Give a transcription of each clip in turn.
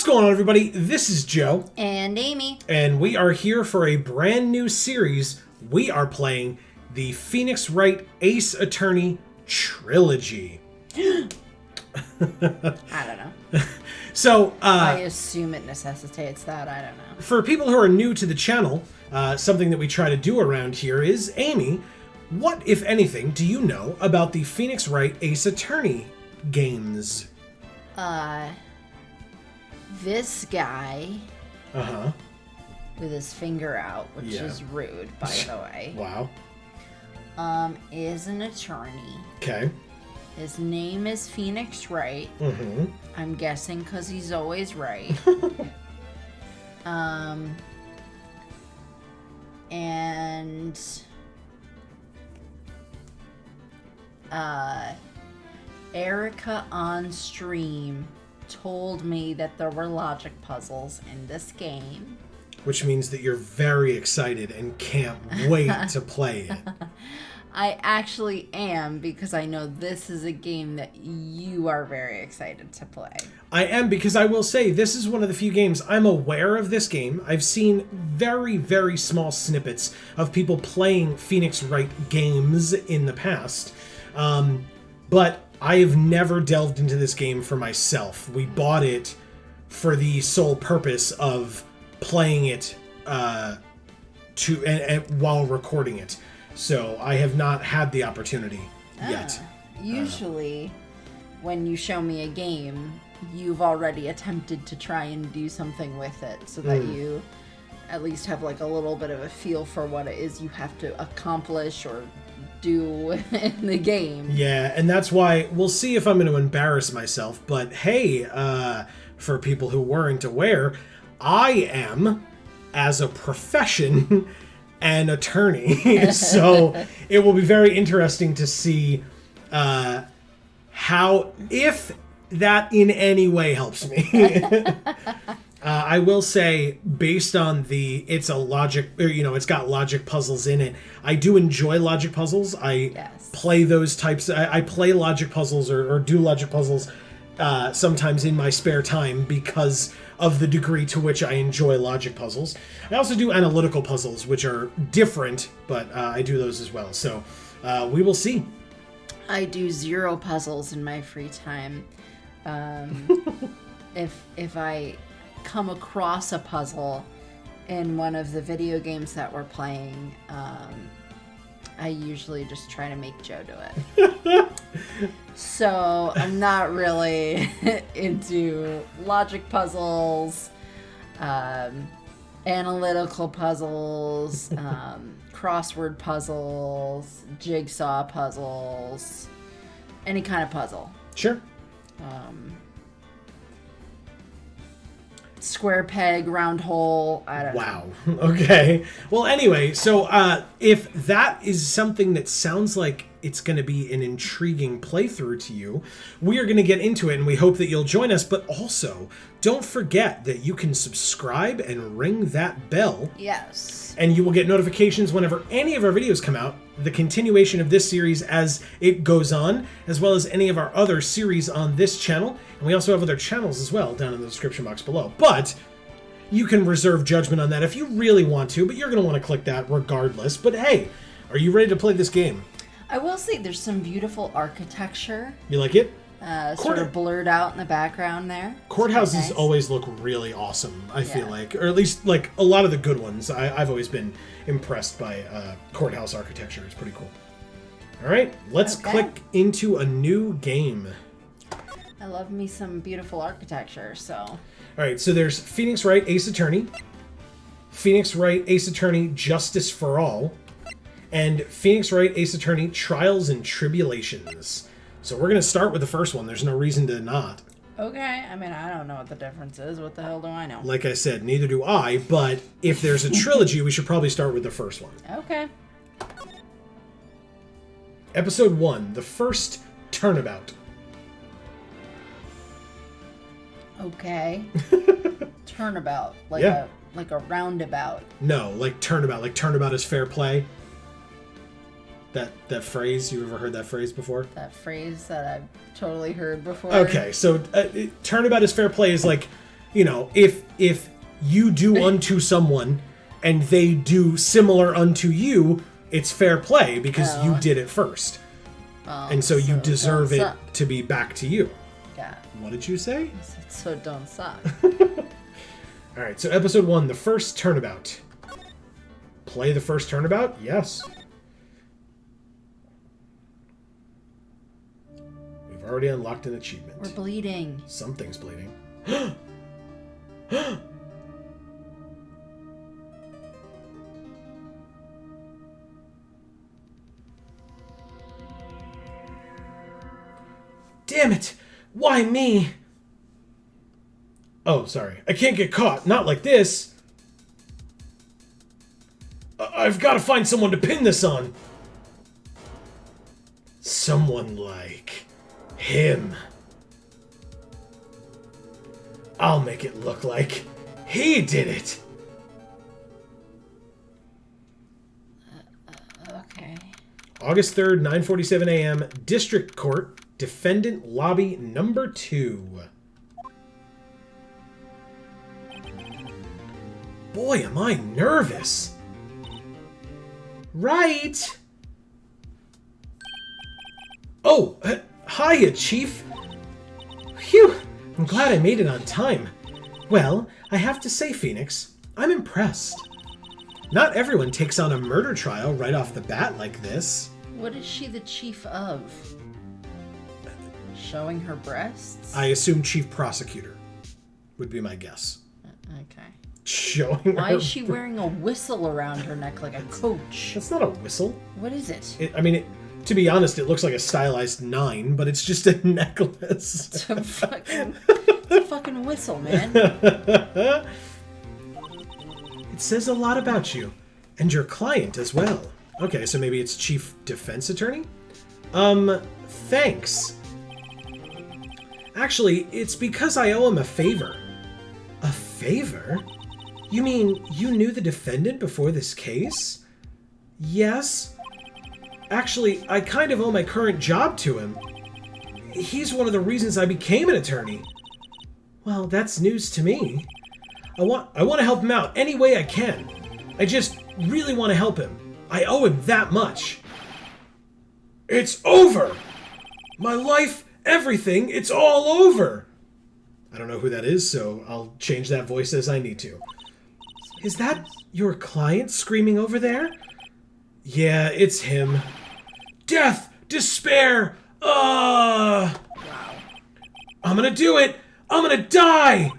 going on, everybody? This is Joe. And Amy. And we are here for a brand new series. We are playing the Phoenix Wright Ace Attorney Trilogy. I don't know. So, I assume it necessitates that. I don't know. For people who are new to the channel, something that we try to do around here is, Amy, what, if anything, do you know about the Phoenix Wright Ace Attorney games? This guy Uh-huh. with his finger out, which is rude, by the way. Wow. Is an attorney. Okay. His name is Phoenix Wright. Mm-hmm. I'm guessing because he's always right. And Erica on stream told me that there were logic puzzles in this game. Which means that you're very excited and can't wait to play it. I actually am, because I know this is a game that you are very excited to play. I am, because I will say this is one of the few games I'm aware of. This game. I've seen very, very small snippets of people playing Phoenix Wright games in the past. But I have never delved into this game for myself. We bought it for the sole purpose of playing it while recording it. So I have not had the opportunity yet. Usually, when you show me a game, you've already attempted to try and do something with it so that you at least have like a little bit of a feel for what it is you have to accomplish or do in the game. Yeah, and that's why we'll see if I'm going to embarrass myself. But hey, for people who weren't aware, I am, as a profession, an attorney. So it will be very interesting to see how, if that in any way helps me. I will say, based on it's a logic, it's got logic puzzles in it. I do enjoy logic puzzles. I play those types. I play logic puzzles or do logic puzzles sometimes in my spare time because of the degree to which I enjoy logic puzzles. I also do analytical puzzles, which are different, but I do those as well. So we will see. I do 0 puzzles in my free time. If I come across a puzzle in one of the video games that we're playing, I usually just try to make Joe do it. So I'm not really into logic puzzles, analytical puzzles, crossword puzzles, jigsaw puzzles, any kind of puzzle. Sure. Square peg, round hole, I don't know. Wow. Okay. Well, anyway, so if that is something that sounds like it's going to be an intriguing playthrough to you, we are going to get into it, and we hope that you'll join us. But also, don't forget that you can subscribe and ring that bell. Yes. And you will get notifications whenever any of our videos come out, the continuation of this series as it goes on, as well as any of our other series on this channel. And we also have other channels as well down in the description box below. But you can reserve judgment on that if you really want to, but you're going to want to click that regardless. But hey, are you ready to play this game? I will say there's some beautiful architecture. You like it? Sort of blurred out in the background there. Courthouses always look really awesome, I feel like. Or at least, like, a lot of the good ones. I've always been impressed by courthouse architecture. It's pretty cool. All right, let's click into a new game. I love me some beautiful architecture, so... All right, so there's Phoenix Wright Ace Attorney, Phoenix Wright Ace Attorney Justice for All, and Phoenix Wright Ace Attorney Trials and Tribulations. So we're going to start with the first one. There's no reason to not. Okay, I mean, I don't know what the difference is. What the hell do I know? Like I said, neither do I, but if there's a trilogy, we should probably start with the first one. Okay. Episode 1, The First Turnabout. Okay. Turnabout. Like a roundabout. No, like turnabout. Like turnabout is fair play. That phrase, you ever heard that phrase before? That phrase that I've totally heard before. Okay, so turnabout is fair play is like you know, if you do unto someone and they do similar unto you, it's fair play because you did it first. Well, and so you deserve it suck. to be back to you. Yeah. What did you say? So don't suck. All right, so episode 1, the first turnabout. Play the first turnabout? Yes. We've already unlocked an achievement. We're bleeding. Something's bleeding. Damn it! Why me? Oh, sorry. I can't get caught. Not like this. I've got to find someone to pin this on. Someone like him. I'll make it look like he did it. Okay. August 3rd, 9:47 a.m. District Court, Defendant Lobby number 2. Boy, am I nervous. Right. Oh, hiya, Chief. Phew, I'm glad I made it on time. Well, I have to say, Phoenix, I'm impressed. Not everyone takes on a murder trial right off the bat like this. What is she the chief of? Showing her breasts? I assume Chief Prosecutor would be my guess. Okay. Showing Why her is she wearing a whistle around her neck like a coach? That's not a whistle. What is it? To be honest, it looks like a stylized 9, but it's just a necklace. It's a fucking whistle, man. It says a lot about you. And your client as well. Okay, so maybe it's Chief Defense Attorney? Thanks. Actually, it's because I owe him a favor. A favor? You mean you knew the defendant before this case? Yes. Actually, I kind of owe my current job to him. He's one of the reasons I became an attorney. Well, that's news to me. I want to help him out any way I can. I just really want to help him. I owe him that much. It's over! My life, everything, it's all over! I don't know who that is, so I'll change that voice as I need to. Is that your client screaming over there? Yeah, it's him. Death! Despair! Wow. I'm gonna do it! I'm gonna die!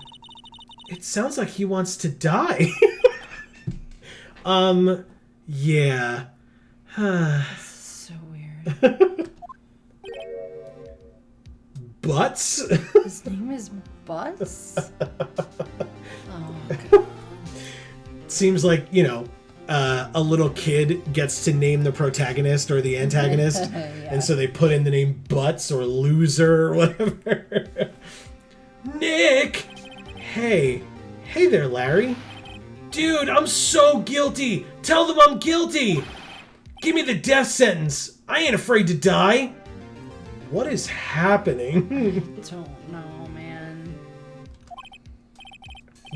It sounds like he wants to die. Yeah. So weird. Butz? His name is Butz? Oh, God. Seems like, a little kid gets to name the protagonist or the antagonist, Yeah. and so they put in the name Butz or Loser or whatever. Nick! Hey there, Larry. Dude, I'm so guilty! Tell them I'm guilty! Give me the death sentence! I ain't afraid to die! What is happening? Don't know, man.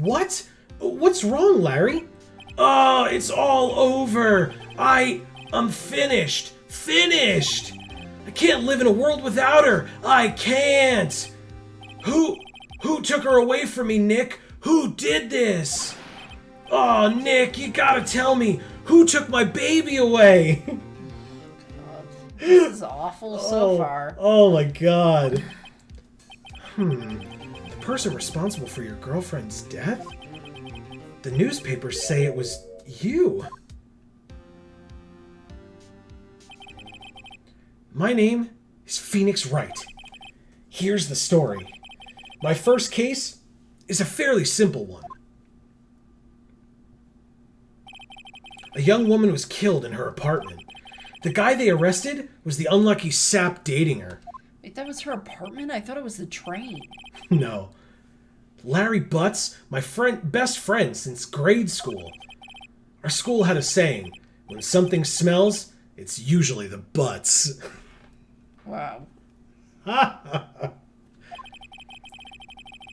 What? What's wrong, Larry? Oh, it's all over! I'm finished! Finished! I can't live in a world without her! I can't! Who took her away from me, Nick? Who did this? Oh, Nick, you gotta tell me! Who took my baby away? God. This is awful so far. Oh my god. The person responsible for your girlfriend's death? The newspapers say it was you. My name is Phoenix Wright. Here's the story. My first case is a fairly simple one. A young woman was killed in her apartment. The guy they arrested was the unlucky sap dating her. Wait, that was her apartment? I thought it was the train. No. Larry Butz, my best friend since grade school. Our school had a saying, when something smells, it's usually the butts. Wow.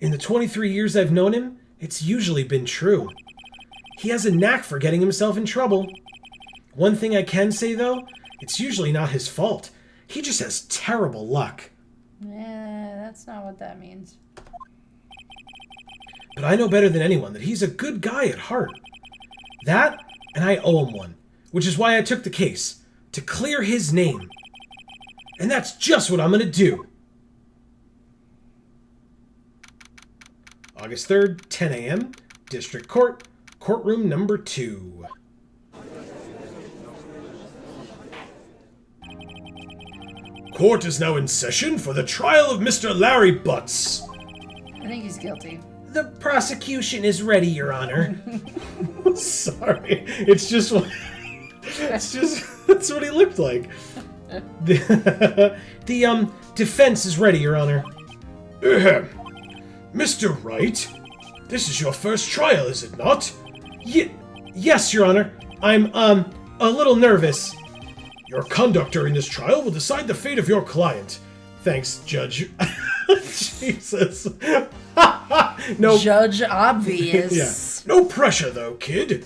In the 23 years I've known him, it's usually been true. He has a knack for getting himself in trouble. One thing I can say, though, it's usually not his fault. He just has terrible luck. That's not what that means. But I know better than anyone that he's a good guy at heart. That, and I owe him one, which is why I took the case, to clear his name. And that's just what I'm going to do. August 3rd, 10 a.m., District Court, Courtroom number 2. Court is now in session for the trial of Mr. Larry Butz. I think he's guilty. The prosecution is ready, Your Honor. Sorry. It's just that's what he looked like. The defense is ready, Your Honor. Mr. Wright, this is your first trial, is it not? Yes, Your Honor. I'm, a little nervous. Your conduct during this trial will decide the fate of your client. Thanks, Judge. Jesus. No. Judge Obvious. Yeah. No pressure, though, kid.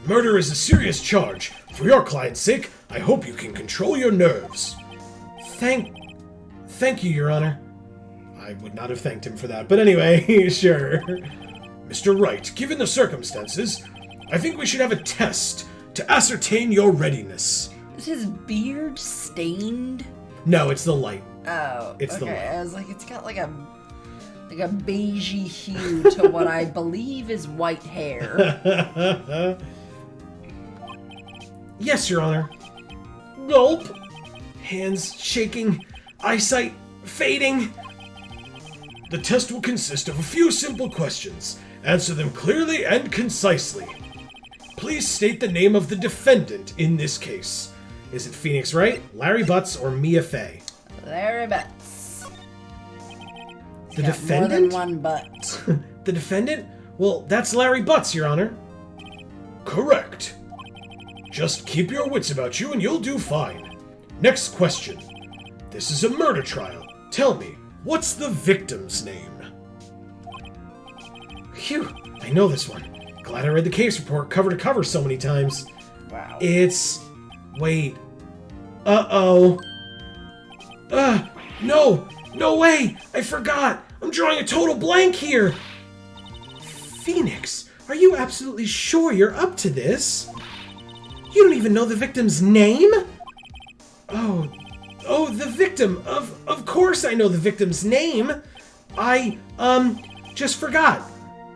Murder is a serious charge. For your client's sake, I hope you can control your nerves. Thank you, Your Honor. I would not have thanked him for that, but anyway, sure. Mr. Wright, given the circumstances, I think we should have a test to ascertain your readiness. Is his beard stained? No, it's the light. Oh, it's okay. The light. I was like, it's got like a beigey hue to what I believe is white hair. Yes, Your Honor. Gulp. Hands shaking, eyesight fading. The test will consist of a few simple questions. Answer them clearly and concisely. Please state the name of the defendant in this case. Is it Phoenix Wright, Larry Butz, or Mia Fey? Larry Butz. The defendant? More than one butt. The defendant? Well, that's Larry Butz, Your Honor. Correct. Just keep your wits about you and you'll do fine. Next question. This is a murder trial. Tell me, what's the victim's name? Phew, I know this one. Glad I read the case report cover to cover so many times. Wow. It's... Wait. Uh-oh. No! No way! I forgot! I'm drawing a total blank here! Phoenix, are you absolutely sure you're up to this? You don't even know the victim's name? Oh, the victim. Of course I know the victim's name. I, just forgot.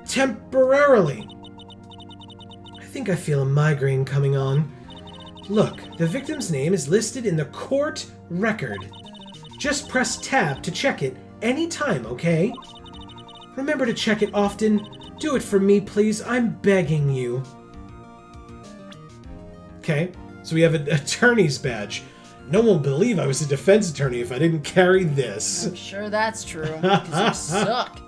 Temporarily. I think I feel a migraine coming on. Look, the victim's name is listed in the court record. Just press tab to check it anytime, okay? Remember to check it often. Do it for me, please. I'm begging you. Okay, so we have an attorney's badge. No one will believe I was a defense attorney if I didn't carry this. I'm sure that's true, because you suck.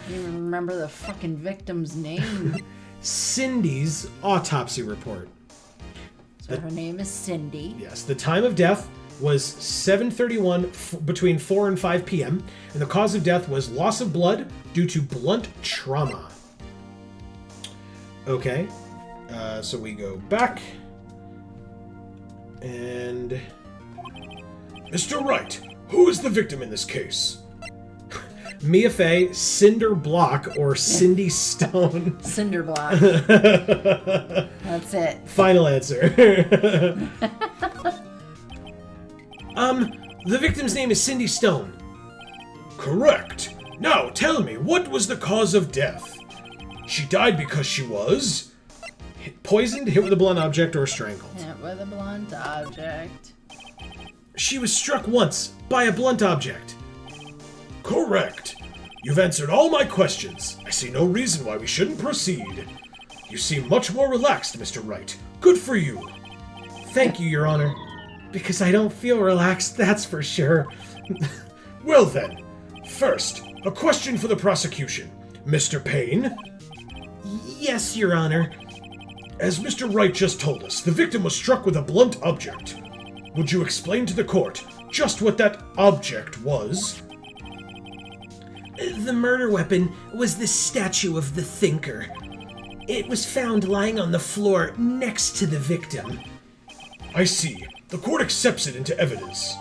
You even remember the fucking victim's name. Cindy's autopsy report. So her name is Cindy. Yes, the time of death was 7:31 between 4 and 5 p.m. and the cause of death was loss of blood due to blunt trauma. Okay, so we go back. And... Mr. Wright, who is the victim in this case? Mia Fey, Cinder Block, or Cindy Stone? Cinder Block. That's it. Final answer. The victim's name is Cindy Stone. Correct. Now, tell me, what was the cause of death? She died because she was... poisoned, hit with a blunt object, or strangled. Hit with a blunt object. She was struck once by a blunt object. Correct. You've answered all my questions. I see no reason why we shouldn't proceed. You seem much more relaxed, Mr. Wright. Good for you. Thank you, Your Honor. Because I don't feel relaxed, that's for sure. Well then, first, a question for the prosecution. Mr. Payne? Yes, Your Honor. As Mr. Wright just told us, the victim was struck with a blunt object. Would you explain to the court just what that object was? The murder weapon was the statue of the Thinker. It was found lying on the floor next to the victim. I see. The court accepts it into evidence.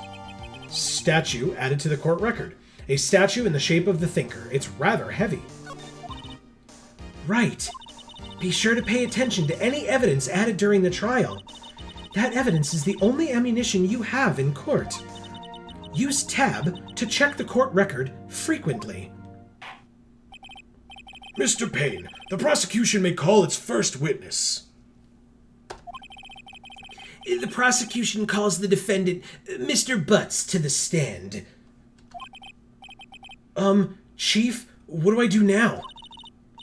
Statue added to the court record. A statue in the shape of the Thinker. It's rather heavy. Right. Be sure to pay attention to any evidence added during the trial. That evidence is the only ammunition you have in court. Use Tab to check the court record frequently. Mr. Payne, the prosecution may call its first witness. The prosecution calls the defendant, Mr. Butz, to the stand. Chief, what do I do now?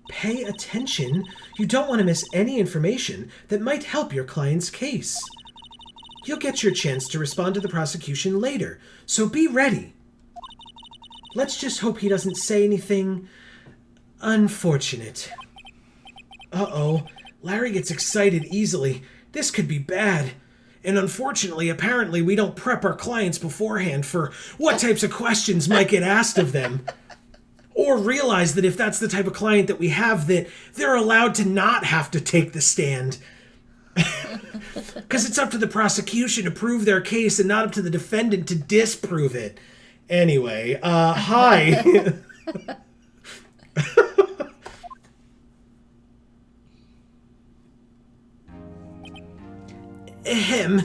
Pay attention. You don't want to miss any information that might help your client's case. You'll get your chance to respond to the prosecution later, so be ready. Let's just hope he doesn't say anything unfortunate. Uh-oh, Larry gets excited easily. This could be bad. And unfortunately, apparently, we don't prep our clients beforehand for what types of questions might get asked of them. Or realize that if that's the type of client that we have, that they're allowed to not have to take the stand. Because it's up to the prosecution to prove their case and not up to the defendant to disprove it. Anyway, hi. Ahem.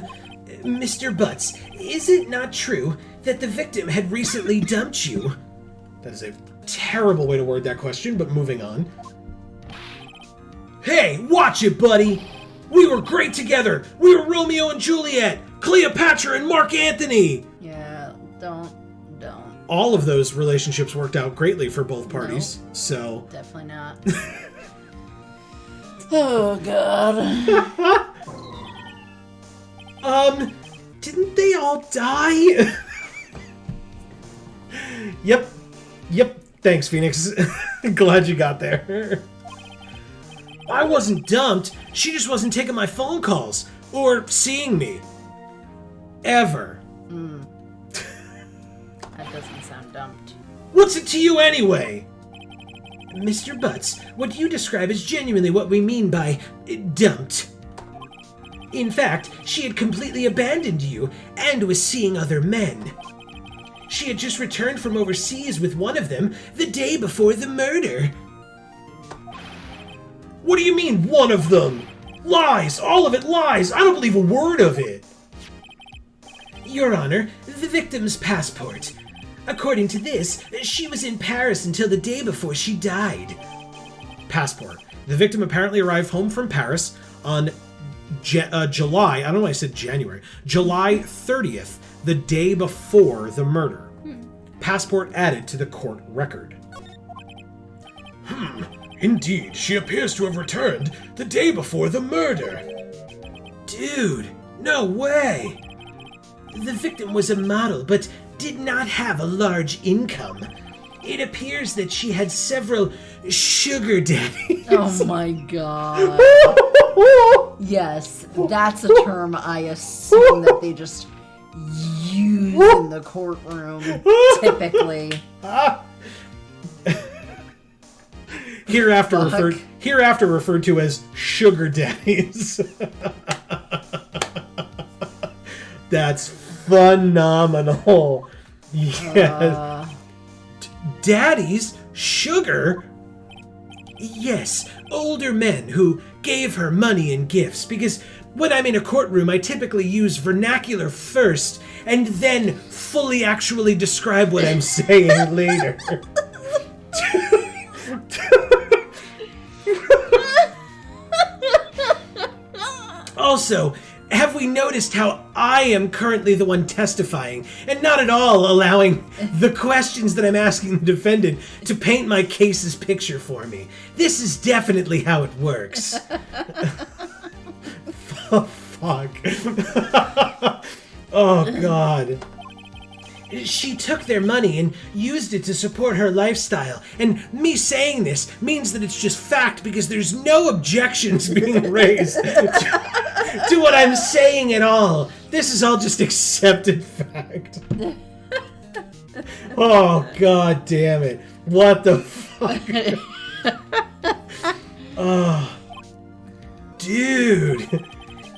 Mr. Butz, is it not true that the victim had recently dumped you? That is a terrible way to word that question, but moving on. Hey, watch it, buddy! We were great together! We were Romeo and Juliet! Cleopatra and Mark Antony! Yeah, don't. All of those relationships worked out greatly for both parties, so... Definitely not. Oh, God. Didn't they all die? Yep. Thanks, Phoenix. Glad you got there. I wasn't dumped. She just wasn't taking my phone calls or seeing me. Ever. That doesn't sound dumped. What's it to you anyway? Mr. Butz, what you describe is genuinely what we mean by dumped. In fact, she had completely abandoned you and was seeing other men. She had just returned from overseas with one of them the day before the murder. What do you mean, one of them? Lies! All of it lies! I don't believe a word of it! Your Honor, the victim's passport. According to this, she was in Paris until the day before she died. Passport. The victim apparently arrived home from Paris on July 30th, the day before the murder. Passport added to the court record. Indeed, she appears to have returned the day before the murder. Dude, no way! The victim was a model, but did not have a large income. It appears that she had several sugar daddies. Oh my God. Yes, that's a term I assume that they just use in the courtroom, typically. Hereafter referred to as sugar daddies. That's phenomenal. Yes. Daddies? Sugar? Yes, older men who gave her money and gifts, because when I'm in a courtroom, I typically use vernacular first and then fully actually describe what I'm saying later. Also, have we noticed how I am currently the one testifying and not at all allowing the questions that I'm asking the defendant to paint my case's picture for me? This is definitely how it works. Oh, fuck. Oh, God. She took their money and used it to support her lifestyle. And me saying this means that it's just fact because there's no objections being raised to what I'm saying at all. This is all just accepted fact. Oh, god damn it. What the fuck? Oh. Dude.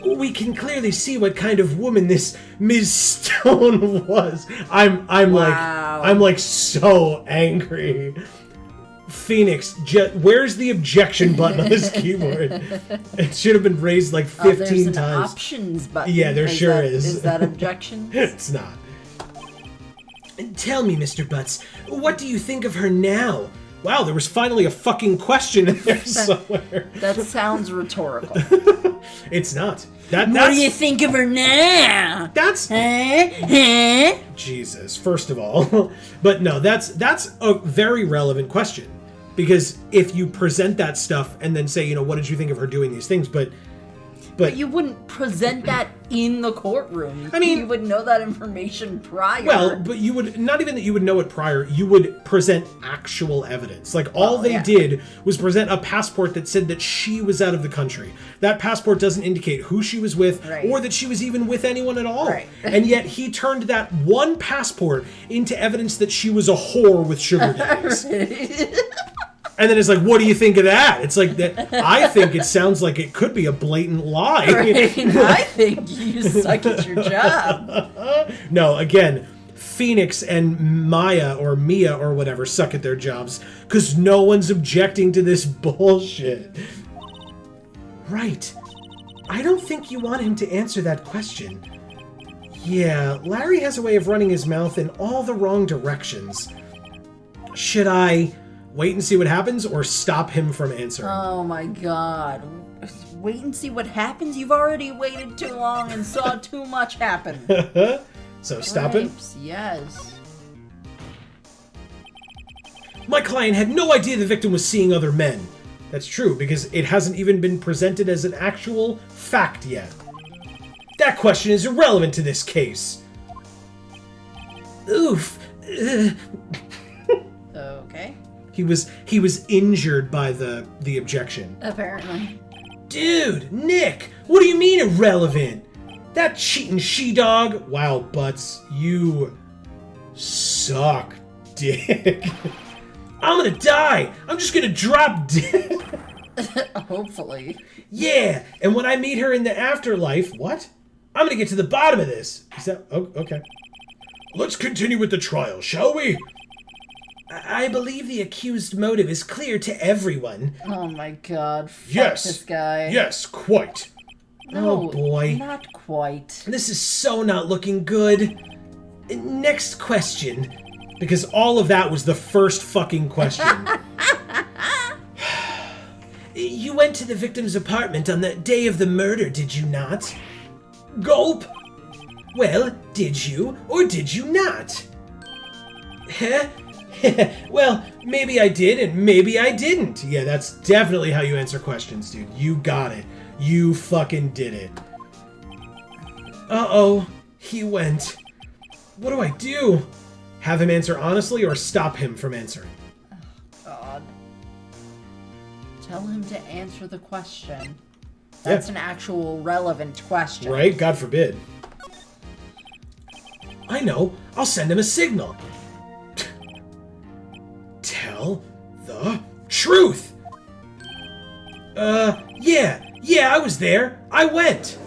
We can clearly see what kind of woman this Ms. Stone was. I'm like so angry. Phoenix, where's the objection button on this keyboard? It should have been raised like 15 there's an times. Options button. Yeah, there sure is. is. Is that objections? It's not. Tell me, Mr. Butz, what do you think of her now? Wow, there was finally a fucking question in there somewhere. That sounds rhetorical. It's not. What do you think of her now? That's Jesus, first of all. But no, that's a very relevant question. Because if you present that stuff and then say, what did you think of her doing these things? But you wouldn't present that in the courtroom. I mean, you would know that information prior. Well, but you would not even that you would know it prior. You would present actual evidence. Like all they did was present a passport that said that she was out of the country. That passport doesn't indicate who she was with or that she was even with anyone at all. Right. And yet he turned that one passport into evidence that she was a whore with sugar daddies. And then it's like, what do you think of that? It's like that. I think it sounds like it could be a blatant lie. Right. I think you suck at your job. No, again, Phoenix and Maya or Mia or whatever suck at their jobs because no one's objecting to this bullshit. Right. I don't think you want him to answer that question. Yeah, Larry has a way of running his mouth in all the wrong directions. Should I wait and see what happens, or stop him from answering? Oh my god. Wait and see what happens? You've already waited too long and saw too much happen. So stop him? Yes. My client had no idea the victim was seeing other men. That's true, because it hasn't even been presented as an actual fact yet. That question is irrelevant to this case. Oof. Okay. He was injured by the objection. Apparently. Dude, Nick, what do you mean irrelevant? That cheating she-dog. Wow, Butz, you suck, dick. I'm gonna die. I'm just gonna drop dead. Hopefully. Yeah, and when I meet her in the afterlife, what? I'm gonna get to the bottom of this. Is that okay? Let's continue with the trial, shall we? I believe the accused motive is clear to everyone. Oh my god, fuck yes. This guy. Yes, quite. No, oh boy. Not quite. This is so not looking good. Next question. Because all of that was the first fucking question. You went to the victim's apartment on the day of the murder, did you not? Gulp! Well, did you or did you not? Huh? Well, maybe I did and maybe I didn't. Yeah, that's definitely how you answer questions, dude. You got it. You fucking did it. Uh-oh. He went. What do I do? Have him answer honestly or stop him from answering? Oh, God. Tell him to answer the question. That's an actual relevant question. Right? God forbid. I know. I'll send him a signal. Tell the truth. Yeah, I was there. I went.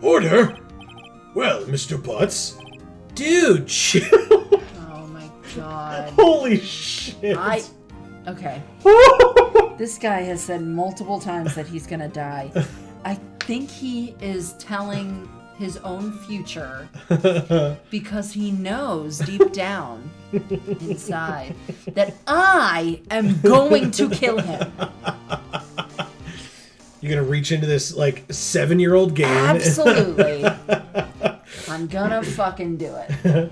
Order? Well, Mr. Butz. Dude, chill. Oh my god. Holy shit. Okay. This guy has said multiple times that he's gonna die. I think he is telling his own future because he knows deep down inside that I am going to kill him. You're gonna reach into this, 7-year-old game. Absolutely. I'm gonna fucking do it.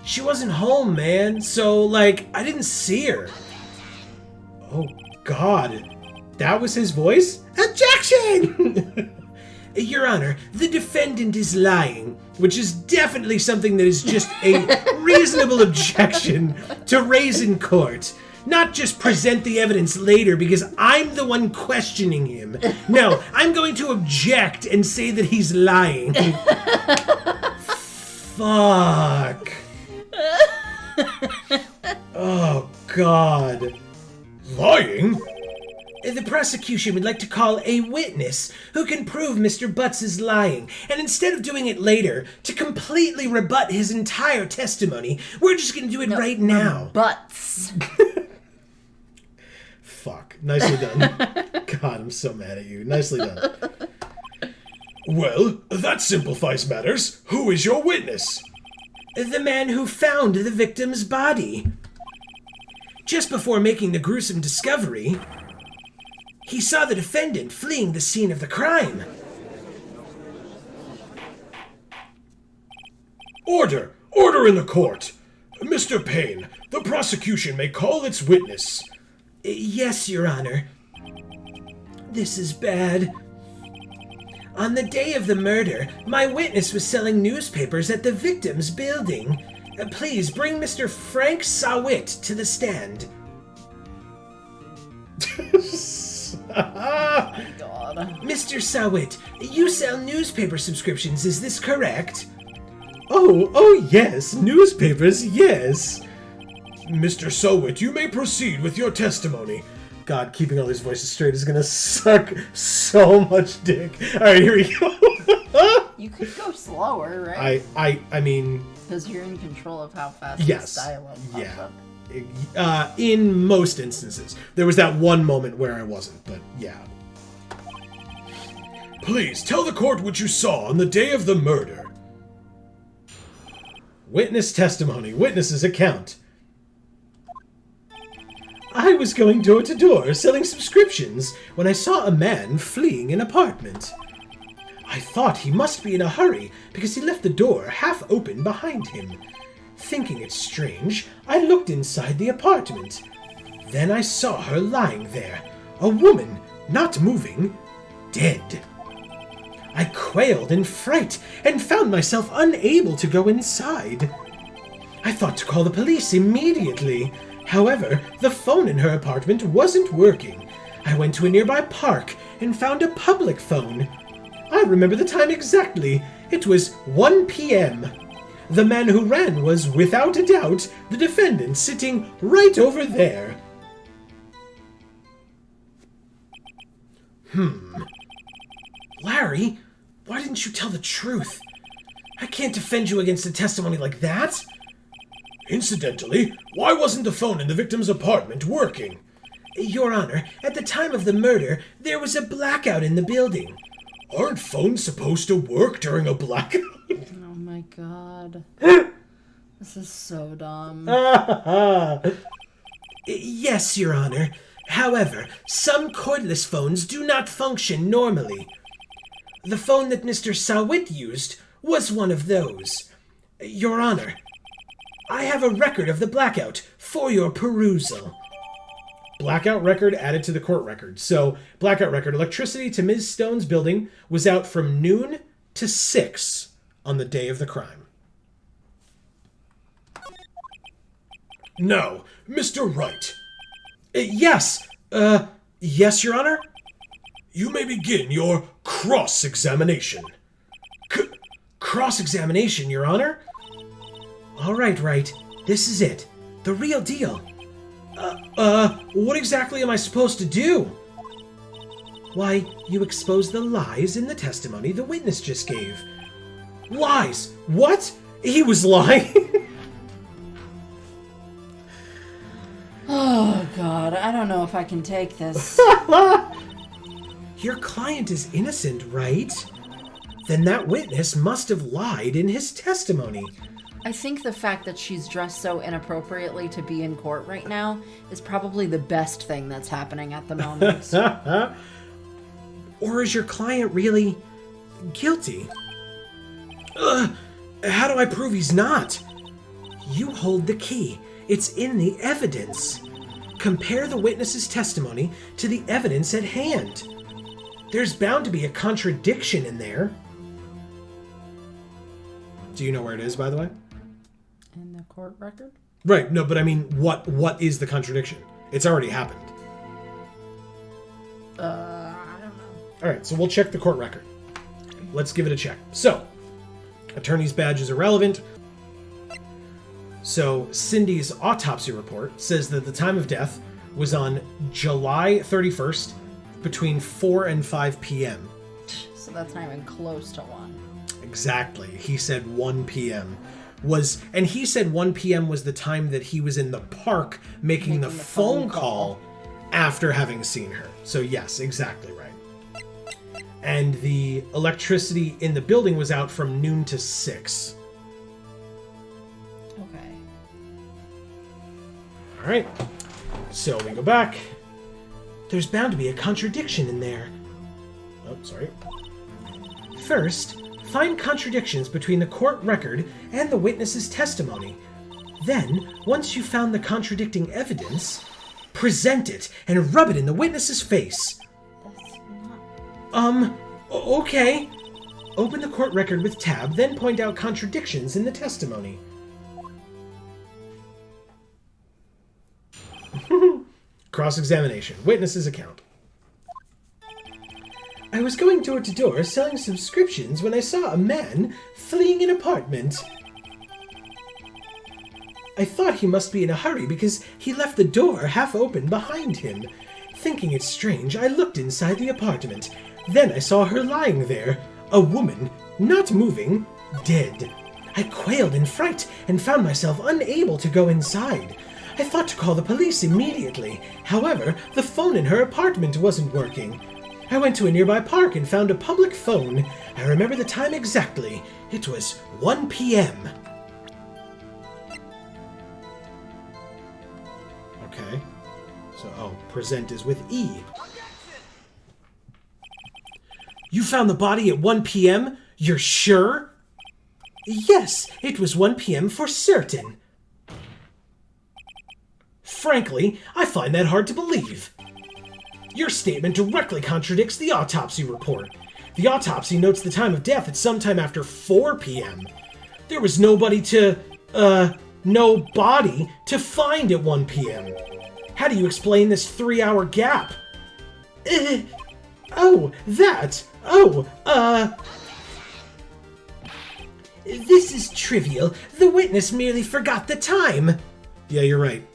She wasn't home, man, so, I didn't see her. Oh, God. That was his voice? Objection! Your Honor, the defendant is lying, which is definitely something that is just a reasonable objection to raise in court. Not just present the evidence later because I'm the one questioning him. No, I'm going to object and say that he's lying. Fuck. Oh, God. Lying? The prosecution would like to call a witness who can prove Mr. Butz is lying. And instead of doing it later, to completely rebut his entire testimony, we're just going to do it right now. Butts. Fuck. Nicely done. God, I'm so mad at you. Nicely done. Well, that simplifies matters. Who is your witness? The man who found the victim's body. Just before making the gruesome discovery, he saw the defendant fleeing the scene of the crime. Order! Order in the court! Mr. Payne, the prosecution may call its witness. Yes, Your Honor. This is bad. On the day of the murder, my witness was selling newspapers at the victim's building. Please bring Mr. Frank Sawit to the stand. Oh my God. Mr. Sawit, you sell newspaper subscriptions, is this correct? Oh yes, newspapers, yes. Mr. Sowit, you may proceed with your testimony. God, keeping all these voices straight is gonna suck so much dick. Alright, here we go. You could go slower, right? I mean... Because you're in control of how fast Yes. this dialogue pops Yeah. up. In most instances. There was that one moment where I wasn't, but yeah. Please tell the court what you saw on the day of the murder. Witness testimony. Witness's account. I was going door to door selling subscriptions when I saw a man fleeing an apartment. I thought he must be in a hurry because he left the door half open behind him. Thinking it strange, I looked inside the apartment. Then I saw her lying there, a woman, not moving, dead. I quailed in fright and found myself unable to go inside. I thought to call the police immediately. However, the phone in her apartment wasn't working. I went to a nearby park and found a public phone. I remember the time exactly. It was 1 p.m. The man who ran was, without a doubt, the defendant sitting right over there. Larry, why didn't you tell the truth? I can't defend you against a testimony like that. Incidentally, why wasn't the phone in the victim's apartment working? Your Honor, at the time of the murder, there was a blackout in the building. Aren't phones supposed to work during a blackout? Oh my God. This is so dumb. Yes, Your Honor. However, some cordless phones do not function normally. The phone that Mr. Sawit used was one of those. Your Honor, I have a record of the blackout for your perusal. Blackout record added to the court record. So, blackout record, electricity to Ms. Stone's building was out from noon to 6 on the day of the crime. Now, Mr. Wright. Yes, Your Honor? You may begin your cross-examination. Cross-examination, Your Honor? All right, Wright. This is it. The real deal. What exactly am I supposed to do? Why, you expose the lies in the testimony the witness just gave. Lies? What? He was lying? Oh God, I don't know if I can take this. Your client is innocent, right? Then that witness must have lied in his testimony. I think the fact that she's dressed so inappropriately to be in court right now is probably the best thing that's happening at the moment. Or is your client really guilty? How do I prove he's not? You hold the key. It's in the evidence. Compare the witness's testimony to the evidence at hand. There's bound to be a contradiction in there. Do you know where it is, by the way? In the court record? Right, no, but I mean, what is the contradiction? It's already happened. I don't know. All right, so we'll check the court record. Let's give it a check. So, Attorney's badge is irrelevant. So Cindy's autopsy report says that the time of death was on July 31st between 4 and 5 p.m. So that's not even close to 1. Exactly. He said 1 p.m. And he said 1 p.m. was the time that he was in the park making the phone call after having seen her. So yes, exactly right. And the electricity in the building was out from noon to 6. Okay. All right. So we go back. There's bound to be a contradiction in there. Oh, sorry. First, find contradictions between the court record and the witness's testimony. Then, once you've found the contradicting evidence, present it and rub it in the witness's face. That's not... Okay. Open the court record with tab, then point out contradictions in the testimony. Cross-examination. Witness's account. I was going door to door selling subscriptions when I saw a man fleeing an apartment. I thought he must be in a hurry because he left the door half open behind him. Thinking it strange, I looked inside the apartment. Then I saw her lying there, a woman, not moving, dead. I quailed in fright and found myself unable to go inside. I thought to call the police immediately. However, the phone in her apartment wasn't working. I went to a nearby park and found a public phone. I remember the time exactly. It was 1 p.m. Okay. So, present is with E. You found the body at 1 p.m.? You're sure? Yes, it was 1 p.m. for certain. Frankly, I find that hard to believe. Your statement directly contradicts the autopsy report. The autopsy notes the time of death at sometime after 4 p.m. There was no body to find at 1 p.m. How do you explain this 3-hour gap? This is trivial. The witness merely forgot the time. Yeah, you're right.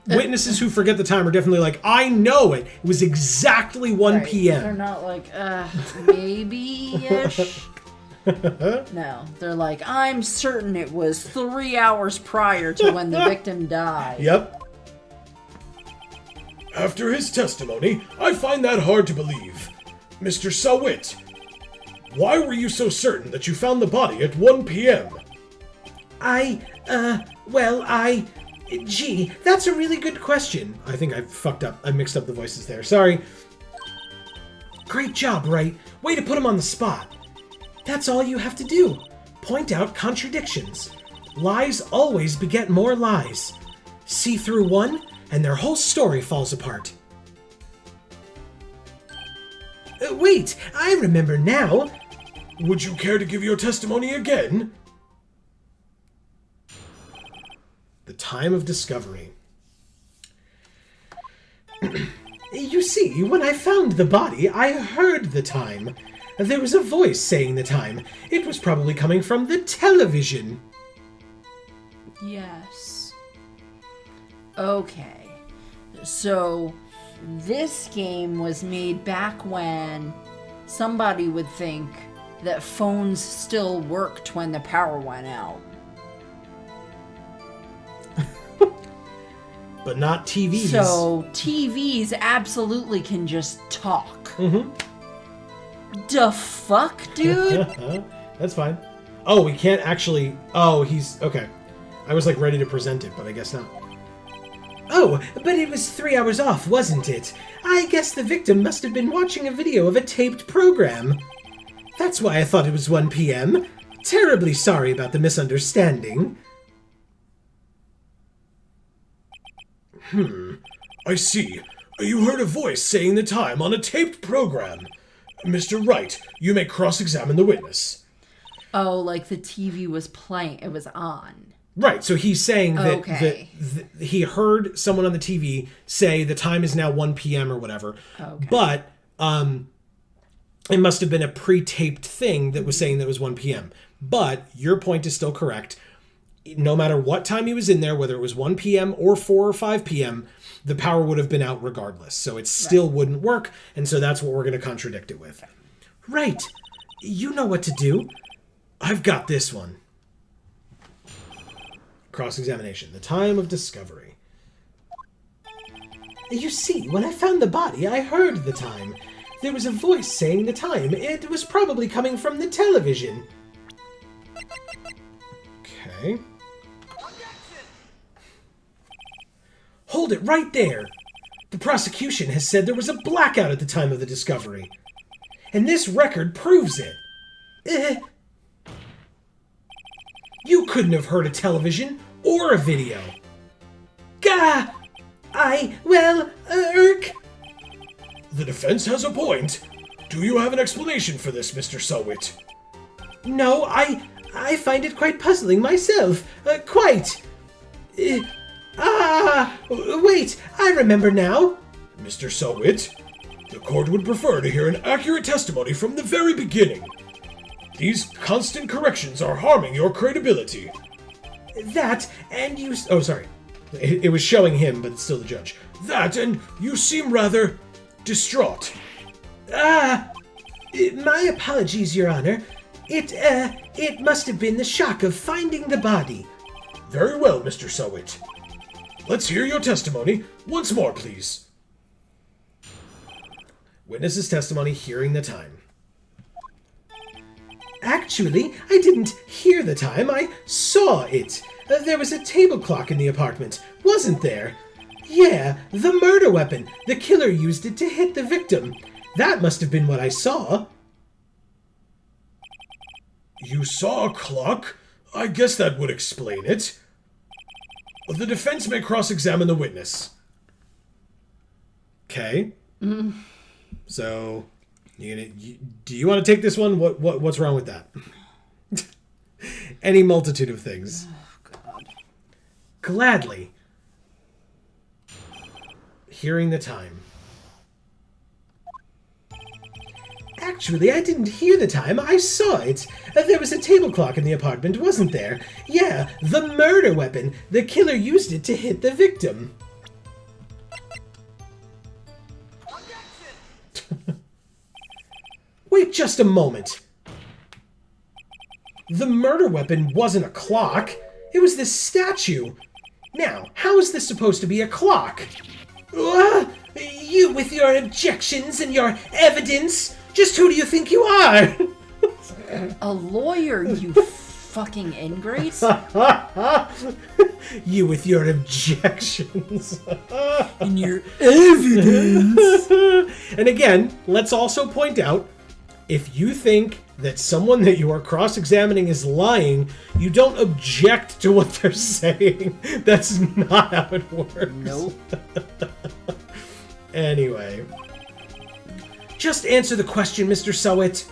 Witnesses who forget the time are definitely like, I know it. It was exactly 1 p.m. They're not like, maybe-ish. No, they're like, I'm certain it was 3 hours prior to when the victim died. Yep. After his testimony, I find that hard to believe. Mr. Sawit, why were you so certain that you found the body at 1 p.m.? Gee, that's a really good question. I think I fucked up. I mixed up the voices there. Sorry. Great job, Wright. Way to put him on the spot. That's all you have to do. Point out contradictions. Lies always beget more lies. See through one, and their whole story falls apart. Wait, I remember now. Would you care to give your testimony again? The time of discovery. You see, when I found the body, I heard the time. There was a voice saying the time. It was probably coming from the television. Yes. Okay. So, this game was made back when somebody would think that phones still worked when the power went out. But not TVs. So, TVs absolutely can just talk. Mm-hmm. The fuck, dude? That's fine. Oh, we can't actually... Oh, he's... Okay. I was, like, ready to present it, but I guess not. Oh, but it was 3 hours off, wasn't it? I guess the victim must have been watching a video of a taped program. That's why I thought it was 1 p.m. Terribly sorry about the misunderstanding. I see. You heard a voice saying the time on a taped program. Mr. Wright, you may cross-examine the witness. Oh, like the TV was playing. It was on. Right, so he's saying that, Okay. that he heard someone on the TV say the time is now 1 p.m. or whatever. Okay. But It must have been a pre-taped thing that was saying that it was 1 p.m. But your point is still correct. No matter what time he was in there, whether it was 1 p.m. or 4 or 5 p.m., the power would have been out regardless. So it still wouldn't work, and so that's what we're going to contradict it with. Right. You know what to do. I've got this one. Cross-examination. The time of discovery. You see, when I found the body, I heard the time. There was a voice saying the time. It was probably coming from the television. Okay. Hold it right there. The prosecution has said there was a blackout at the time of the discovery. And this record proves it. You couldn't have heard a television or a video. Gah! The defense has a point. Do you have an explanation for this, Mr. Selwit? No, I find it quite puzzling myself. Quite. Wait, I remember now. Mr. Selwit, the court would prefer to hear an accurate testimony from the very beginning. These constant corrections are harming your credibility. That, and you... Oh, sorry. It was showing him, but it's still the judge. That, and you seem rather distraught. My apologies, Your Honor. It must have been the shock of finding the body. Very well, Mr. Selwit. Let's hear your testimony once more, please. Witness's testimony hearing the time. Actually, I didn't hear the time, I saw it. There was a table clock in the apartment, wasn't there? Yeah, the murder weapon. The killer used it to hit the victim. That must have been what I saw. You saw a clock? I guess that would explain it. The defense may cross-examine the witness. Okay. So, do you want to take this one? What's wrong with that? Any multitude of things. Oh, God. Gladly. Hearing the time. Actually, I didn't hear the time. I saw it. There was a table clock in the apartment, wasn't there? Yeah, the murder weapon. The killer used it to hit the victim. Wait just a moment. The murder weapon wasn't a clock. It was this statue. Now, how is this supposed to be a clock? You with your objections and your evidence. Just who do you think you are? A lawyer, you fucking ingrate. You with your objections. And your evidence. And again, let's also point out, if you think that someone that you are cross-examining is lying, you don't object to what they're saying. That's not how it works. Nope. Anyway. Just answer the question, Mr. Selwit.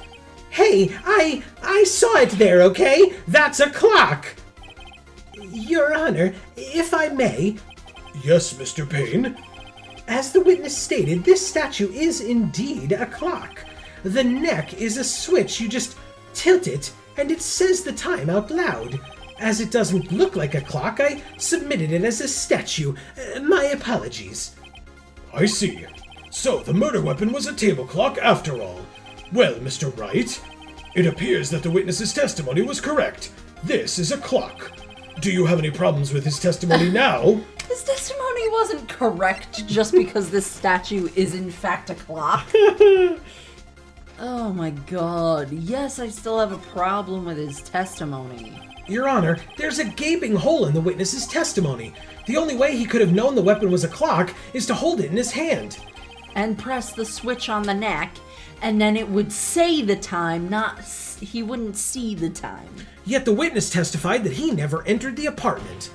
Hey, I saw it there, okay? That's a clock. Your Honor, if I may... Yes, Mr. Payne? As the witness stated, this statue is indeed a clock. The neck is a switch. You just tilt it, and it says the time out loud. As it doesn't look like a clock, I submitted it as a statue. My apologies. I see. So the murder weapon was a table clock after all. Well, Mr. Wright, it appears that the witness's testimony was correct. This is a clock. Do you have any problems with his testimony now? His testimony wasn't correct just because this statue is in fact a clock. Oh my god. Yes, I still have a problem with his testimony. Your Honor, there's a gaping hole in the witness's testimony. The only way he could have known the weapon was a clock is to hold it in his hand. And press the switch on the neck, and then it would say the time, he wouldn't see the time. Yet the witness testified that he never entered the apartment.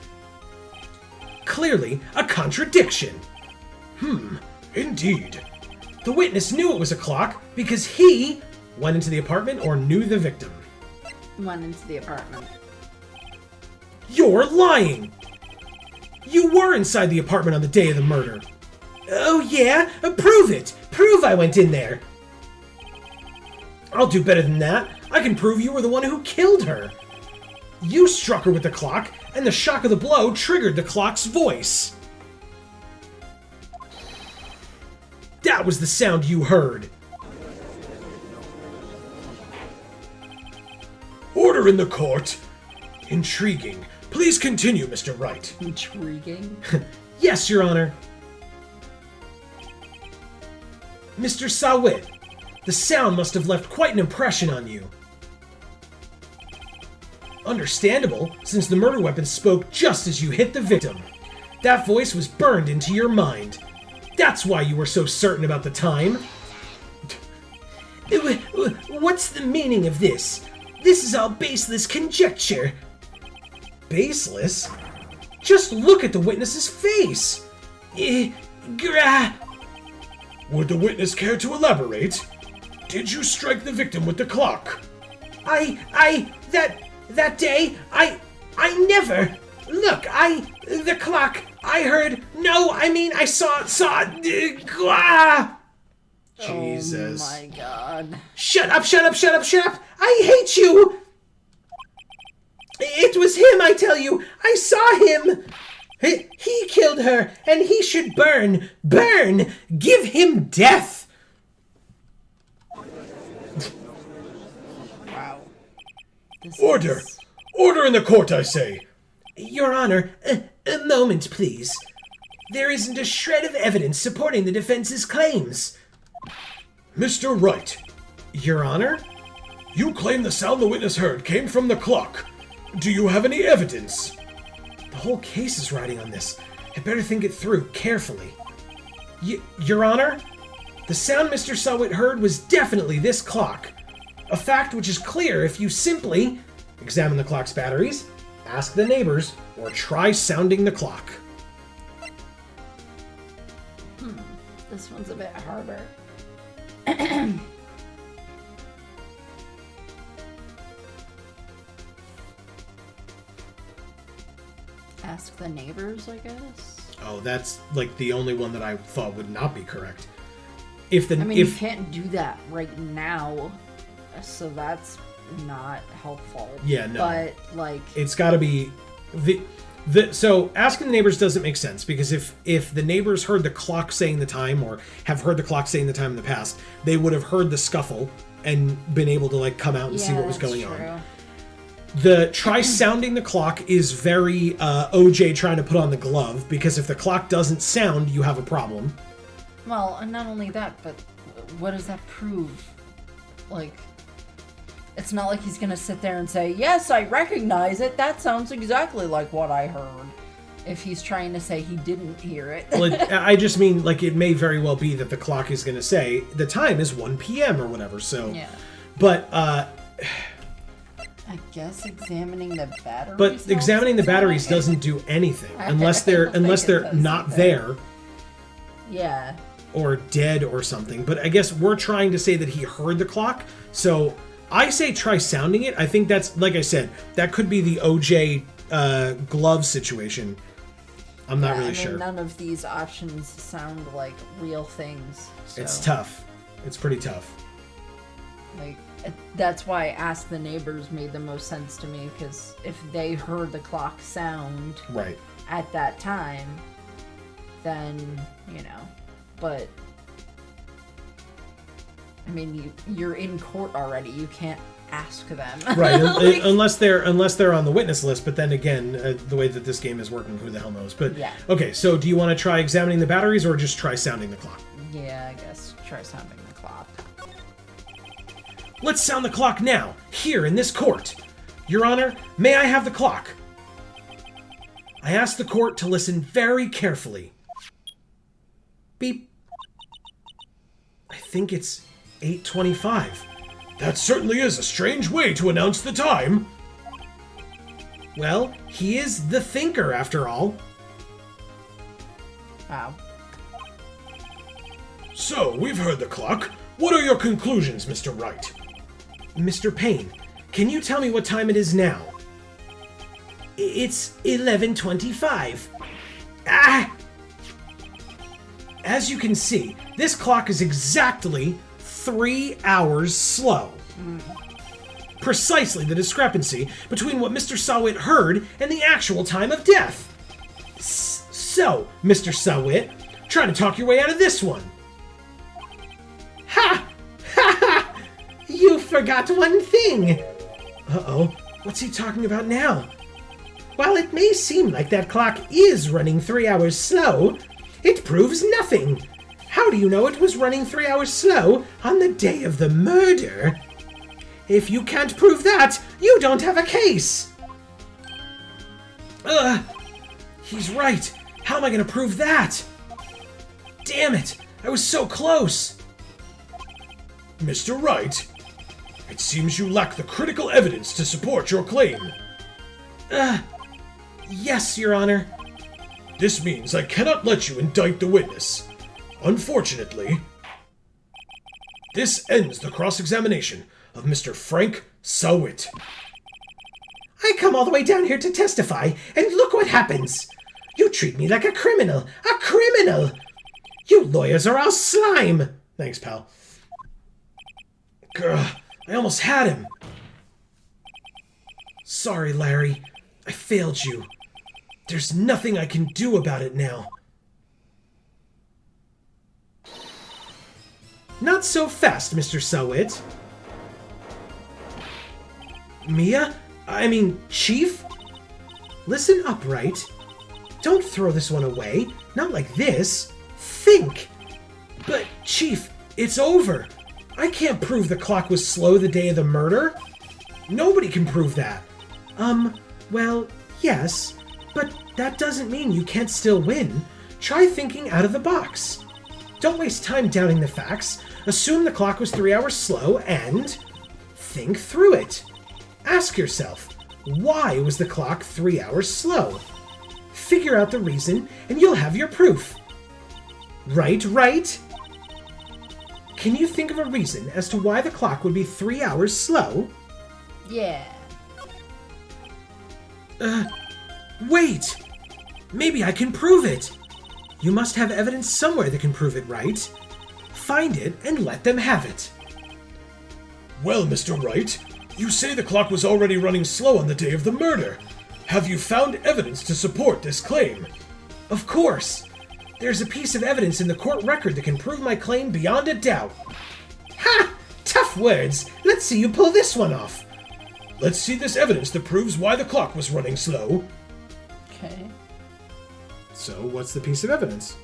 Clearly, a contradiction. Indeed. The witness knew it was a clock because he went into the apartment or knew the victim. Went into the apartment. You're lying! You were inside the apartment on the day of the murder. Oh yeah? Prove it! Prove I went in there! I'll do better than that. I can prove you were the one who killed her. You struck her with the clock, and the shock of the blow triggered the clock's voice. That was the sound you heard. Order in the court. Intriguing. Please continue, Mr. Wright. Intriguing. Yes, Your Honor. Mr. Sawit, the sound must have left quite an impression on you. Understandable, since the murder weapon spoke just as you hit the victim. That voice was burned into your mind. That's why you were so certain about the time. What's the meaning of this? This is all baseless conjecture. Baseless? Just look at the witness's face. Would the witness care to elaborate? Did you strike the victim with the clock? That day, I never. Look, the clock, I heard, no, I mean, I saw, Jesus. Oh my god. Shut up! I hate you! It was him, I tell you! I saw him! He killed her, and he should burn! Burn! Give him death! Wow. Order! Order in the court, I say! Your Honor, a moment, please. There isn't a shred of evidence supporting the defense's claims. Mr. Wright, Your Honor? you claim the sound the witness heard came from the clock. Do you have any evidence? The whole case is riding on this. I better think it through carefully. Your Honor? The sound Mr. Sawit heard was definitely this clock. A fact which is clear if you simply examine the clock's batteries, ask the neighbors, or try sounding the clock. This one's a bit harder. Ask the neighbors, I guess. Oh, that's like the only one that I thought would not be correct. You can't do that right now, so that's not helpful. Yeah, no. But like, it's got to be so asking the neighbors doesn't make sense, because if the neighbors heard the clock saying the time, or have heard the clock saying the time in the past, they would have heard the scuffle and been able to like come out and see what was going on. The try sounding the clock is very OJ trying to put on the glove, because if the clock doesn't sound, you have a problem. Well, and not only that, but what does that prove? Like, it's not like he's gonna sit there and say, yes, I recognize it, that sounds exactly like what I heard. If he's trying to say he didn't hear it. Well, I just mean, like, it may very well be that the clock is gonna say the time is 1 p.m. or whatever, so. Yeah. But, I guess examining the batteries. But examining the batteries doesn't do anything unless they're not there. Yeah. Or dead or something. But I guess we're trying to say that he heard the clock. So I say try sounding it. I think that's, like I said, that could be the OJ glove situation. I'm not really sure. None of these options sound like real things. So. It's tough. It's pretty tough. Like, that's why Ask the Neighbors made the most sense to me, because if they heard the clock sound right at that time, then, but I mean, you're in court already. You can't ask them. Right, like, unless they're on the witness list. But then again, the way that this game is working, who the hell knows? But yeah. Okay, so do you want to try examining the batteries or just try sounding the clock? Yeah, I guess try sounding the clock. Let's sound the clock now, here in this court. Your Honor, may I have the clock? I ask the court to listen very carefully. Beep. I think it's 8:25. That certainly is a strange way to announce the time. Well, he is the thinker, after all. Wow. So, we've heard the clock. What are your conclusions, Mr. Wright? Mr. Payne, can you tell me what time it is now? It's 11:25. Ah! As you can see, this clock is exactly 3 hours slow. Precisely the discrepancy between what Mr. Sawit heard and the actual time of death. So, Mr. Sawit, try to talk your way out of this one. Ha! Ha ha! You forgot one thing! Uh-oh, what's he talking about now? While it may seem like that clock is running 3 hours slow, it proves nothing. How do you know it was running 3 hours slow on the day of the murder? If you can't prove that, you don't have a case! He's right. How am I going to prove that? Damn it, I was so close. Mr. Wright, it seems you lack the critical evidence to support your claim. Yes, Your Honor. This means I cannot let you indict the witness. Unfortunately, this ends the cross-examination of Mr. Frank Sawit. I come all the way down here to testify, and look what happens. You treat me like a criminal. A criminal! You lawyers are all slime. Thanks, pal. Grr, I almost had him. Sorry, Larry. I failed you. There's nothing I can do about it now. Not so fast, Mr. Sawit. Chief? Listen up, Wright. Don't throw this one away. Not like this. Think. But, Chief, it's over. I can't prove the clock was slow the day of the murder. Nobody can prove that. Well, yes, but that doesn't mean you can't still win. Try thinking out of the box. Don't waste time doubting the facts. Assume the clock was 3 hours slow and think through it. Ask yourself, why was the clock 3 hours slow? Figure out the reason and you'll have your proof. Right? Can you think of a reason as to why the clock would be 3 hours slow? Yeah. Wait! Maybe I can prove it! You must have evidence somewhere that can prove it, right? Find it and let them have it. Well, Mr. Wright, you say the clock was already running slow on the day of the murder. Have you found evidence to support this claim? Of course! There's a piece of evidence in the court record that can prove my claim beyond a doubt. Ha! Tough words! Let's see you pull this one off. Let's see this evidence that proves why the clock was running slow. Okay. So, what's the piece of evidence?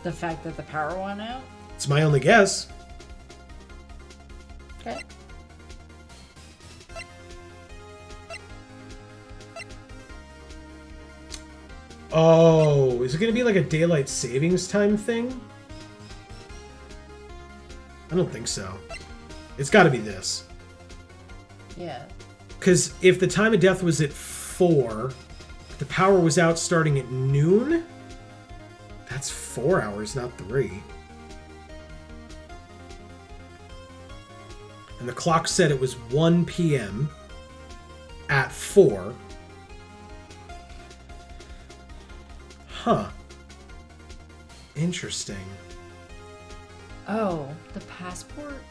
The fact that the power went out? It's my only guess. Okay. Oh, is it going to be like a daylight savings time thing? I don't think so. It's got to be this. Yeah. Because if the time of death was at 4, the power was out starting at noon, that's 4 hours, not 3. And the clock said it was 1 p.m. at 4. Huh. Interesting. Oh, the passport?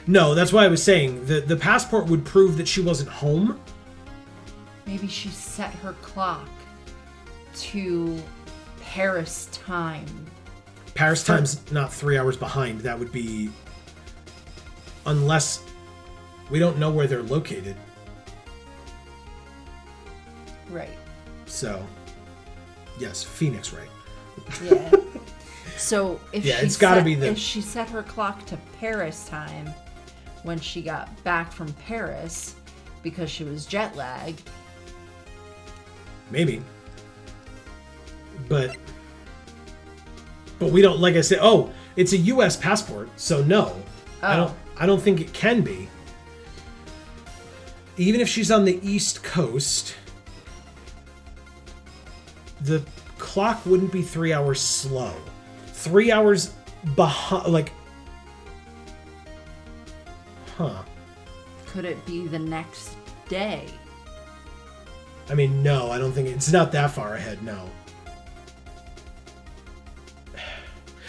No, that's why I was saying the passport would prove that she wasn't home. Maybe she set her clock to Paris time. Paris time's not 3 hours behind. That would be... Unless... We don't know where they're located. Right. So... Yes, Phoenix, right? Yeah. So if if she set her clock to Paris time when she got back from Paris because she was jet lagged. Maybe. But we don't, like I said, it's a US passport, so no. Oh. I don't think it can be. Even if she's on the East Coast, the clock wouldn't be 3 hours slow. 3 hours behind, like... Huh. Could it be the next day? I mean, no, I don't think... It's not that far ahead, no.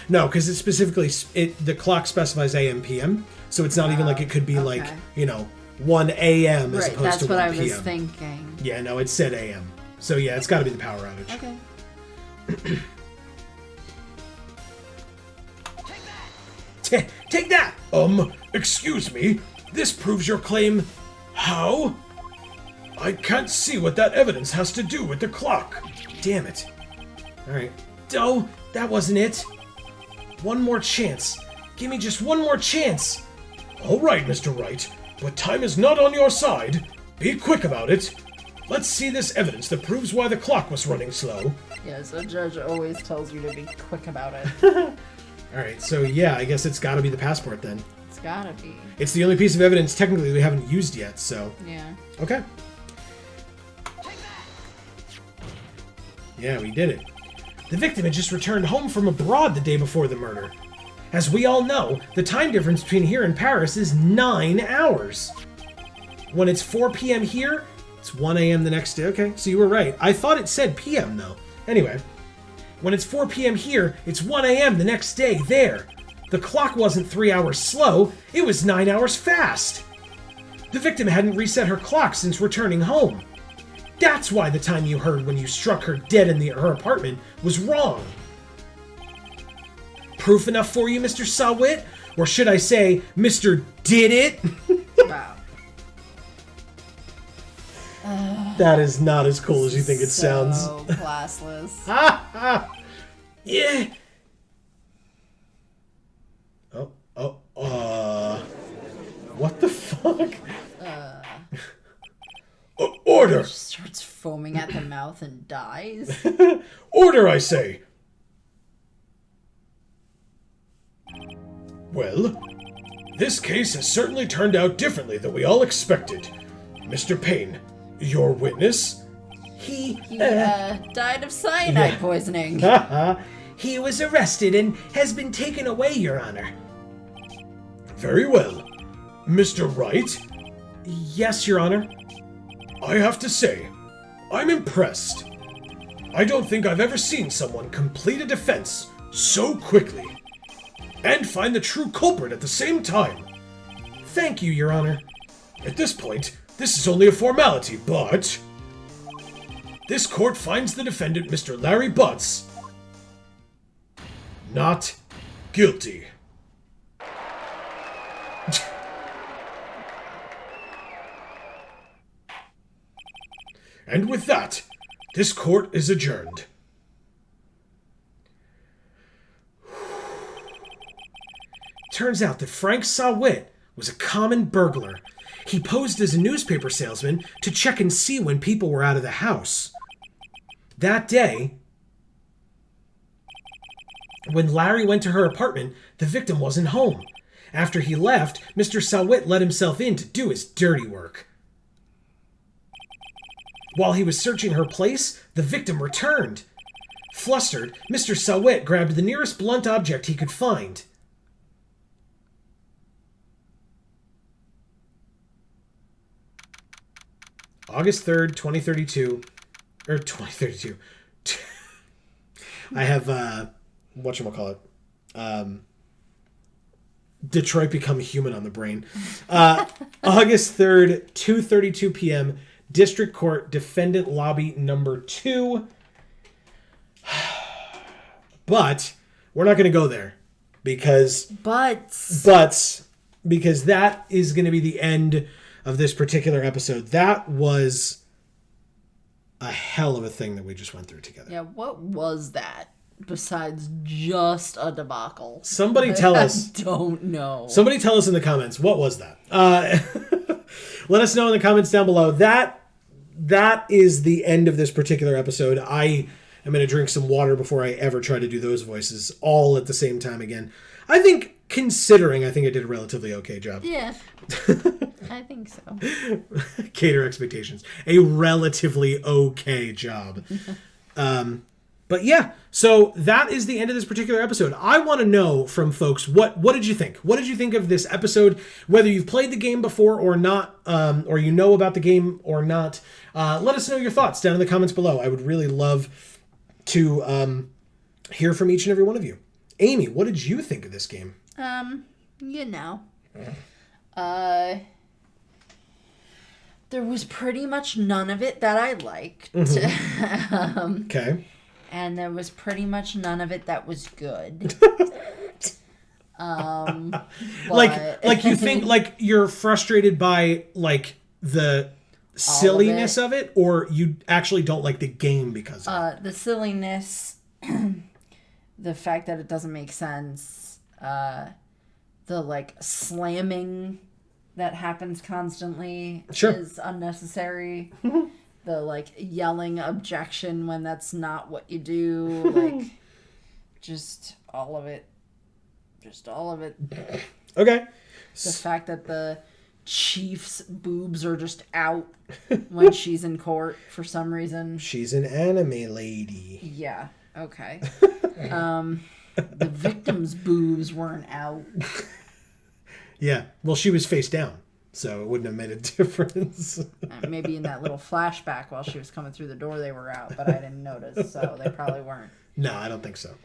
No, because it specifically the clock specifies AM PM, so it's not even like it could be like 1 AM as opposed to 1 PM. That's what I was thinking. Yeah, no, it said AM. So yeah, it's got to be the power outage. Okay. Take that! Excuse me. This proves your claim. How? I can't see what that evidence has to do with the clock. Damn it. Alright. Oh, that wasn't it. One more chance. Give me just one more chance. All right, Mr. Wright, but time is not on your side. Be quick about it. Let's see this evidence that proves why the clock was running slow. Yeah, so Judge always tells you to be quick about it. Alright, so yeah, I guess it's gotta be the passport then. It's gotta be. It's the only piece of evidence technically we haven't used yet, so... Yeah. Okay. Yeah, we did it. The victim had just returned home from abroad the day before the murder. As we all know, the time difference between here and Paris is 9 hours. When it's 4 p.m. here, it's 1 a.m. the next day. Okay, so you were right. I thought it said p.m. though. Anyway, when it's 4 p.m. here, it's 1 a.m. the next day there. The clock wasn't 3 hours slow, it was 9 hours fast. The victim hadn't reset her clock since returning home. That's why the time you heard when you struck her dead in her apartment was wrong. Proof enough for you, Mr. Sawit? Or should I say, Mr. Did It? Wow. That is not as cool as you think it sounds. So classless. Yeah. What the fuck? Order! Just starts foaming at the mouth and dies. Order, I say! Well, this case has certainly turned out differently than we all expected. Mr. Payne, your witness? He died of cyanide poisoning. He was arrested and has been taken away, Your Honor. Very well. Mr. Wright? Yes, Your Honor. I have to say, I'm impressed. I don't think I've ever seen someone complete a defense so quickly and find the true culprit at the same time. Thank you, Your Honor. At this point, this is only a formality, but this court finds the defendant, Mr. Larry Butz, not guilty. And with that, this court is adjourned. Turns out that Frank Sawit was a common burglar. He posed as a newspaper salesman to check and see when people were out of the house. That day, when Larry went to her apartment, the victim wasn't home. After he left, Mr. Sawit let himself in to do his dirty work. While he was searching her place, the victim returned. Flustered, Mr. Sawit grabbed the nearest blunt object he could find. August 3rd, 2032. Or 2032. I have, whatchamacallit? Detroit Become Human on the brain. August 3rd, 2:32 p.m., District Court, Defendant Lobby number 2. But we're not going to go there because... Because that is going to be the end of this particular episode. That was a hell of a thing that we just went through together. Yeah, what was that besides just a debacle? Somebody tell us. I don't know. Somebody tell us in the comments, what was that? Let us know in the comments down below. That is the end of this particular episode. I am going to drink some water before I ever try to do those voices all at the same time again. I think I did a relatively okay job. Yeah, I think so. Cater expectations. A relatively okay job. But yeah, so that is the end of this particular episode. I want to know from folks, what did you think? What did you think of this episode? Whether you've played the game before or not, or you know about the game or not, let us know your thoughts down in the comments below. I would really love to hear from each and every one of you. Amy, what did you think of this game? You know. There was pretty much none of it that I liked. Okay. And there was pretty much none of it that was good. Like you think, like, you're frustrated by, like, the silliness of it, or you actually don't like the game because of it? The silliness, the fact that it doesn't make sense, the, like, slamming that happens constantly is unnecessary. The, like, yelling objection when that's not what you do. Like, just all of it. Just all of it. Okay. The fact that the chief's boobs are just out when she's in court for some reason. She's an anime lady. Yeah. Okay. The victim's boobs weren't out. Yeah. Well, she was face down, so it wouldn't have made a difference. Maybe in that little flashback while she was coming through the door they were out, but I didn't notice, so they probably weren't. No, I don't think so.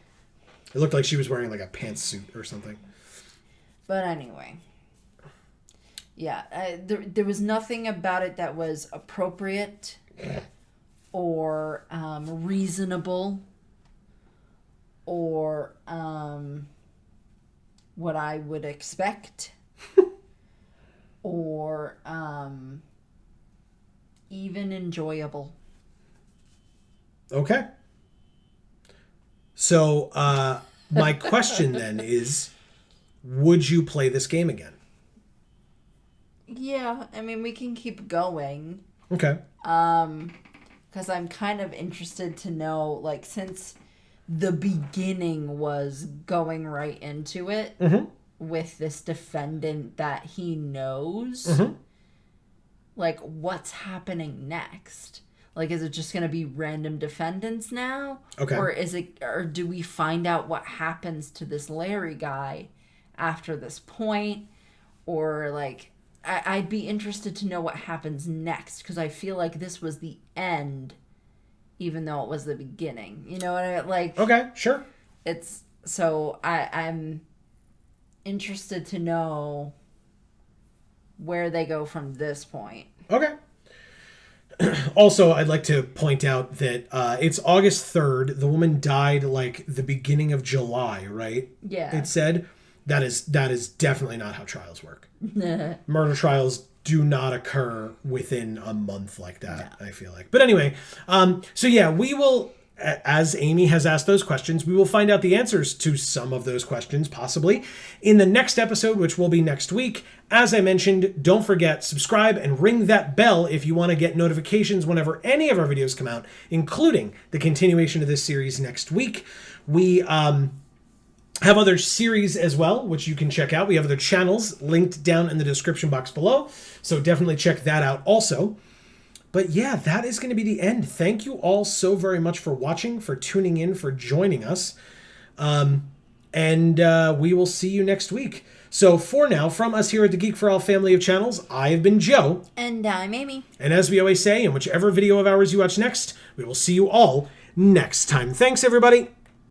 It looked like she was wearing like a pantsuit or something. But anyway. Yeah, there was nothing about it that was appropriate or reasonable or what I would expect or even enjoyable. Okay. So my question then is, would you play this game again? Yeah, I mean, we can keep going. Okay. Because I'm kind of interested to know, like, since the beginning was going right into it with this defendant that he knows, like, what's happening next? Like, is it just going to be random defendants now? Okay. Or do we find out what happens to this Larry guy after this point? Or, like, I'd be interested to know what happens next, because I feel like this was the end, even though it was the beginning. You know what I like? Okay, sure. I'm interested to know where they go from this point. Okay. Also, I'd like to point out that it's August 3rd. The woman died like the beginning of July, right? Yeah. It said that is definitely not how trials work. Murder trials do not occur within a month like that, no. I feel like. But anyway, so yeah, we will, as Amy has asked those questions, we will find out the answers to some of those questions, possibly, in the next episode, which will be next week. As I mentioned, don't forget, subscribe and ring that bell if you want to get notifications whenever any of our videos come out, including the continuation of this series next week. We have other series as well, which you can check out. We have other channels linked down in the description box below, so definitely check that out also. But yeah, that is going to be the end. Thank you all so very much for watching, for tuning in, for joining us. And we will see you next week. So for now, from us here at the Geek for All family of channels, I have been Joe. And I'm Amy. And as we always say, in whichever video of ours you watch next, we will see you all next time. Thanks, everybody.